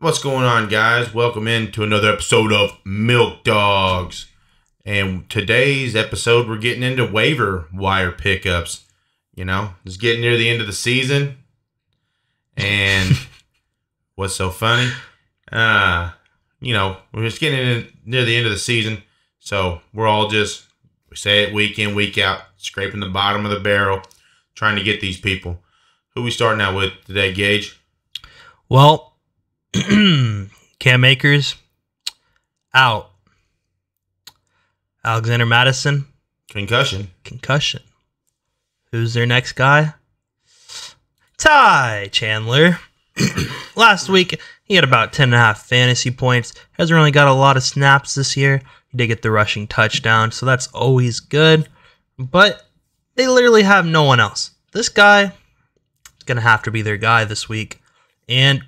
What's going on, guys? Welcome into another episode of Milk Dogs. And today's episode, we're getting into waiver wire pickups. You know, it's getting near the end of the season. And what's so funny? We're just getting near the end of the season. So we're all just, we say it week in, week out, scraping the bottom of the barrel, trying to get these people. Who we starting out with today, Gage? Well, Cam Akers out. Alexander Madison Concussion. Who's their next guy? Ty Chandler. Last week he had about 10.5 fantasy points. Hasn't really got a lot of snaps this year. He did get the rushing touchdown, so that's always good. But they literally have no one else. This guy is gonna have to be their guy this week, and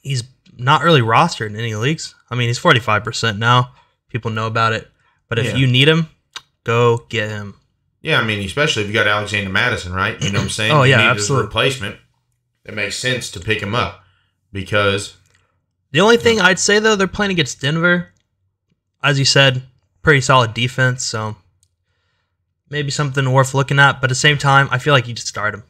he's not really rostered in any leagues. I mean, he's 45% now. People know about it. But if you need him, go get him. Yeah, I mean, especially if you got Alexander Madison, right? You know what I'm saying? Oh, yeah, you need absolutely. His replacement. It makes sense to pick him up because... The only thing I'd say, though, they're playing against Denver. As you said, pretty solid defense, so maybe something worth looking at. But at the same time, I feel like you just start him.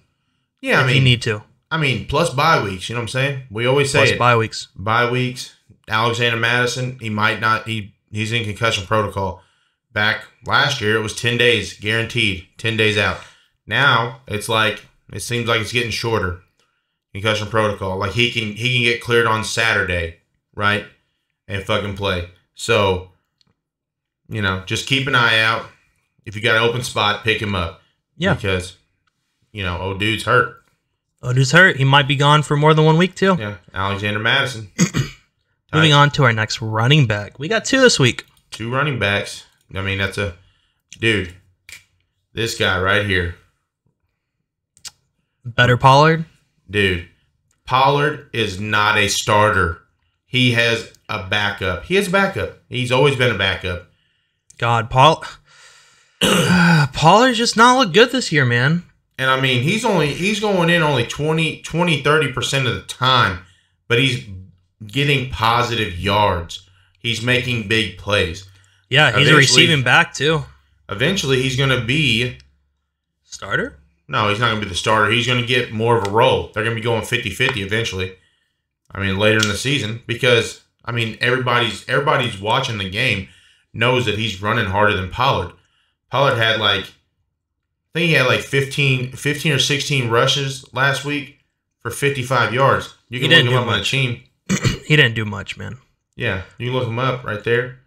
Yeah, if you need to. I mean, plus bye weeks, you know what I'm saying? We always say plus bye weeks. Bye weeks. Alexander Madison, he might not... He's in concussion protocol. Back last year, it was 10 days, guaranteed, 10 days out. Now, it's like, it seems like it's getting shorter, concussion protocol. Like, he can get cleared on Saturday, right, and fucking play. So, just keep an eye out. If you got an open spot, pick him up. Yeah. Because, old dude's hurt. He might be gone for more than 1 week, too. Yeah, Alexander Madison. Moving on to our next running back. We got two this week. 2 running backs. I mean, that's a... Dude, this guy right here. Better Pollard? Dude, Pollard is not a starter. He has a backup. He has a backup. He's always been a backup. God, Pollard's just not look good this year, man. And I mean, he's going in only 30% of the time, but he's getting positive yards. He's making big plays. Yeah, he's a receiving back too. Eventually, he's going to be... Starter? No, he's not going to be the starter. He's going to get more of a role. They're going to be going 50-50 eventually. I mean, later in the season. Because, I mean, everybody's watching the game knows that he's running harder than Pollard. Pollard had I think he had 15 or 16 rushes last week for 55 yards. You can look him up on the team. He didn't do much, man. Yeah, you can look him up right there.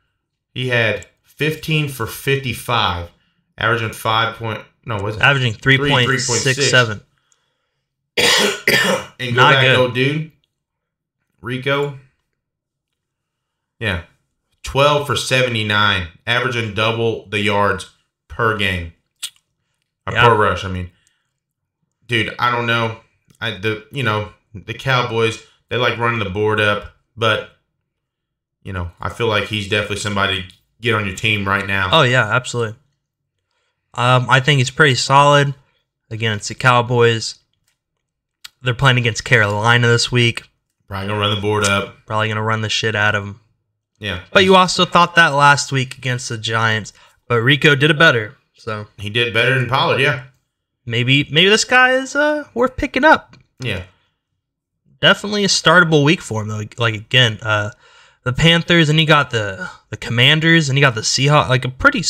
He had 15 for 55, averaging averaging 3.67. And go back, old dude, Rico. Yeah, 12 for 79, averaging double the yards per game. Per rush, I mean. Dude, I don't know. The Cowboys, they like running the board up, but I feel like he's definitely somebody to get on your team right now. Oh, yeah, absolutely. I think he's pretty solid against the Cowboys. They're playing against Carolina this week. Probably going to run the board up. Probably going to run the shit out of them. Yeah. But you also thought that last week against the Giants. But Rico did it better. So he did better than Pollard, yeah. Maybe this guy is worth picking up. Yeah. Definitely a startable week for him, though. Like, again, the Panthers, and you got the Commanders, and you got the Seahawks. Like, a pretty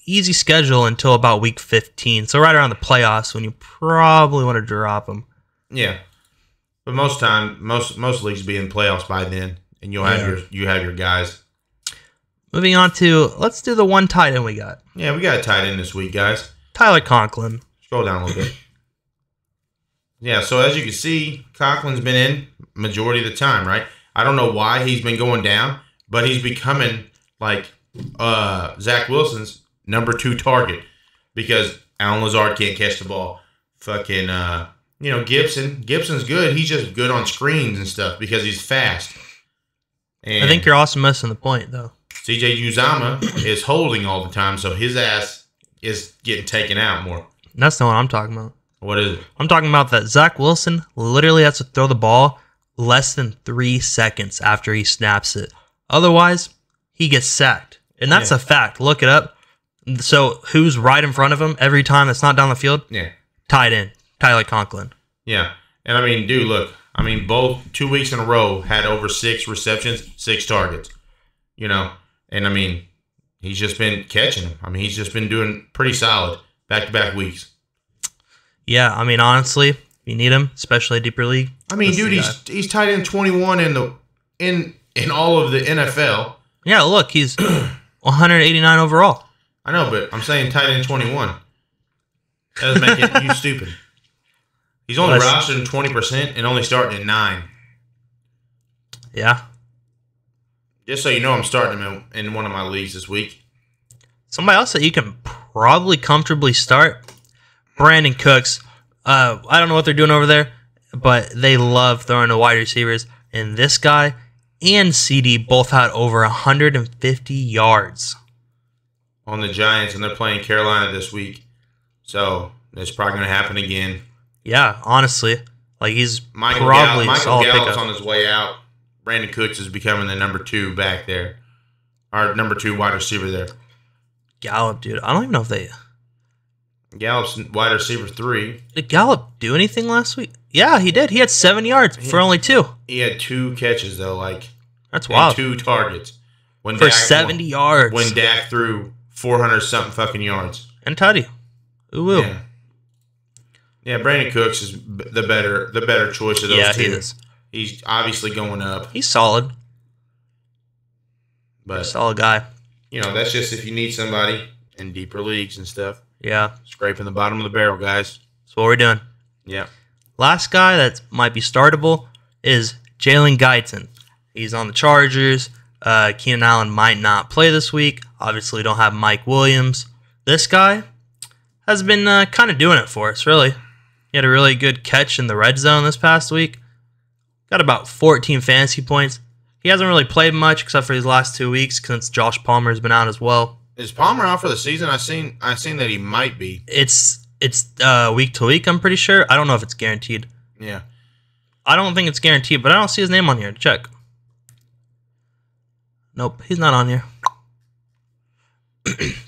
easy schedule until about week 15. So right around the playoffs when you probably want to drop them. Yeah. But most leagues be in playoffs by then, and you have your guys. Moving on to, let's do the one tight end we got. Yeah, we got a tight end this week, guys. Tyler Conklin. Scroll down a little bit. Yeah, so as you can see, Conklin's been in majority of the time, right? I don't know why he's been going down, but he's becoming like Zach Wilson's number 2 target because Allen Lazard can't catch the ball. Fucking, Gibson's good. He's just good on screens and stuff because he's fast. And I think you're also missing the point, though. CJ Uzomah is holding all the time, so his ass is getting taken out more. That's not what I'm talking about. What is it? I'm talking about that Zach Wilson literally has to throw the ball less than 3 seconds after he snaps it. Otherwise, he gets sacked. And that's a fact. Look it up. So who's right in front of him every time that's not down the field? Yeah. Tight end, Tyler Conklin. Yeah. And I mean, dude, look. I mean, both 2 weeks in a row had over 6 receptions, 6 targets. You know? And I mean, he's just been catching them. I mean, he's just been doing pretty solid back-to-back weeks. Yeah, I mean, honestly, if you need him, especially a deeper league. I mean, dude, he's tight end 21 in all of the NFL. Yeah, look, he's 189 overall. I know, but I'm saying tight end 21. That doesn't make it you stupid. He's only rostered in 20% and only starting at 9. Yeah. Just so you know, I'm starting him in one of my leagues this week. Somebody else that you can probably comfortably start, Brandon Cooks. I don't know what they're doing over there, but they love throwing to wide receivers. And this guy and CD both had over 150 yards. On the Giants, and they're playing Carolina this week. So, it's probably going to happen again. Yeah, honestly. Like, he's Michael Gallup's on his way out. Brandon Cooks is becoming the number 2 back there. Our number 2 wide receiver there. Gallup, dude. I don't even know if they... Gallup's wide receiver 3. Did Gallup do anything last week? Yeah, he did. He had 7 yards for only 2. He had 2 catches, though. That's wild. 2 targets. For 70 yards. When Dak threw 400-something fucking yards. And Tutty. Ooh. Yeah. Yeah, Brandon Cooks is the better choice of those two. Yeah, he is. He's obviously going up. He's solid. But solid guy. You know, that's just if you need somebody in deeper leagues and stuff. Yeah. Scraping the bottom of the barrel, guys. That's what we're doing. Yeah. Last guy that might be startable is Jalen Guyton. He's on the Chargers. Keenan Allen might not play this week. Obviously, we don't have Mike Williams. This guy has been kind of doing it for us, really. He had a really good catch in the red zone this past week. Got about 14 fantasy points. He hasn't really played much except for these last 2 weeks since Josh Palmer has been out as well. Is Palmer out for the season? I seen that he might be. It's week to week, I'm pretty sure. I don't know if it's guaranteed. Yeah. I don't think it's guaranteed, but I don't see his name on here. Check. Nope, he's not on here.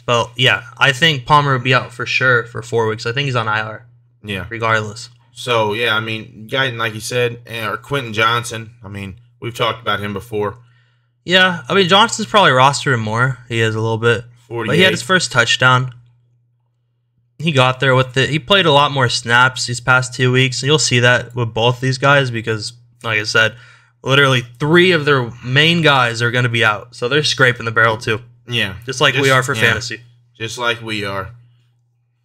But yeah, I think Palmer will be out for sure for 4 weeks. I think he's on IR. Yeah. Regardless. So, yeah, I mean, Guyton, like you said, or Quentin Johnson, I mean, we've talked about him before. Yeah, I mean, Johnson's probably rostered more. He is a little bit. 48. But he had his first touchdown. He got there with it. He played a lot more snaps these past 2 weeks. And you'll see that with both these guys because, like I said, literally 3 of their main guys are going to be out. So they're scraping the barrel too. Yeah. Just like we are for fantasy. Just like we are.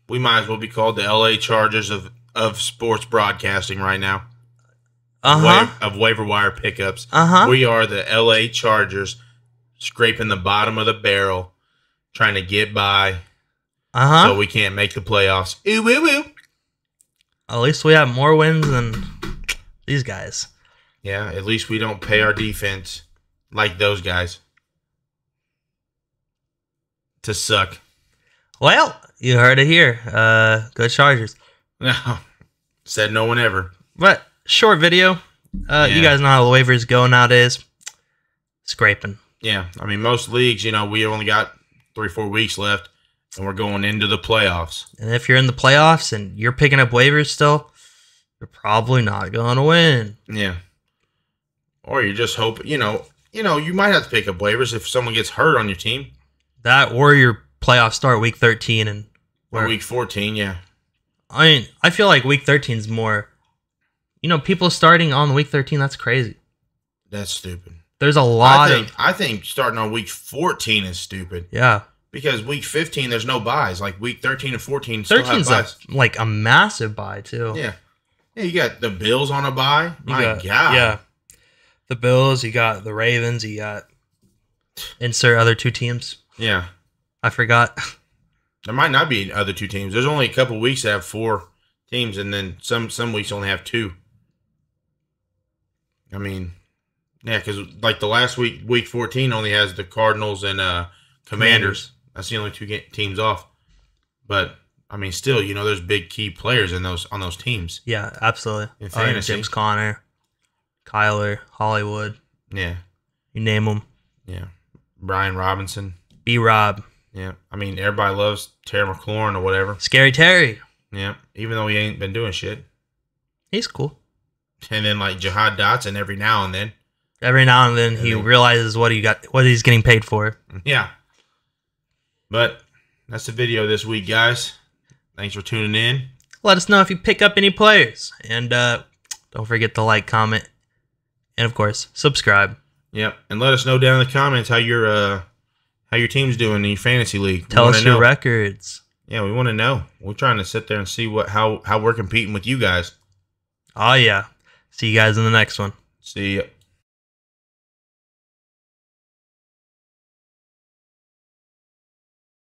We might as well be called the LA Chargers of sports broadcasting right now. Of waiver wire pickups. We are the LA Chargers scraping the bottom of the barrel, trying to get by so we can't make the playoffs. Ooh, woo, woo. At least we have more wins than these guys. Yeah, at least we don't pay our defense like those guys to suck. Well, you heard it here. Good Chargers. No, said no one ever. But short video. You guys know how the waivers go nowadays. Scraping. Yeah, I mean, most leagues, you know, we only got 3-4 weeks left, and we're going into the playoffs. And if you're in the playoffs and you're picking up waivers still, you're probably not going to win. Yeah. Or you're just hoping, you might have to pick up waivers if someone gets hurt on your team. That or your playoffs start week 13 or week 14, yeah. I mean, I feel like week 13 is more, people starting on week 13, that's crazy. That's stupid. There's a lot I think starting on week 14 is stupid. Yeah. Because week 15, there's no buys. Like week 13 and 14 still have buys. Like a massive buy, too. Yeah. Yeah, you got the Bills on a buy. My God. Yeah. The Bills, you got the Ravens, you got insert other 2 teams. Yeah. I forgot. There might not be other 2 teams. There's only a couple weeks that have 4 teams, and then some weeks only have 2. I mean, yeah, because like the last week, week 14 only has the Cardinals and Commanders. That's the only 2 teams off. But I mean, still, there's big key players on those teams. Yeah, absolutely. In fantasy. James Conner, Kyler, Hollywood, Yeah. you name them. Yeah. Brian Robinson. B-Rob. Yeah. I mean, everybody loves Terry McLaurin or whatever. Scary Terry. Yeah. Even though he ain't been doing shit. He's cool. And then like Jahad Dotson every now and then. Every now and then he realizes what he's getting paid for. Yeah. But that's the video this week, guys. Thanks for tuning in. Let us know if you pick up any players. And don't forget to like, comment, and of course, subscribe. Yep. And let us know down in the comments how your team's doing in your fantasy league. Tell us your records. Yeah, we want to know. We're trying to sit there and see how we're competing with you guys. Oh yeah. See you guys in the next one. See ya.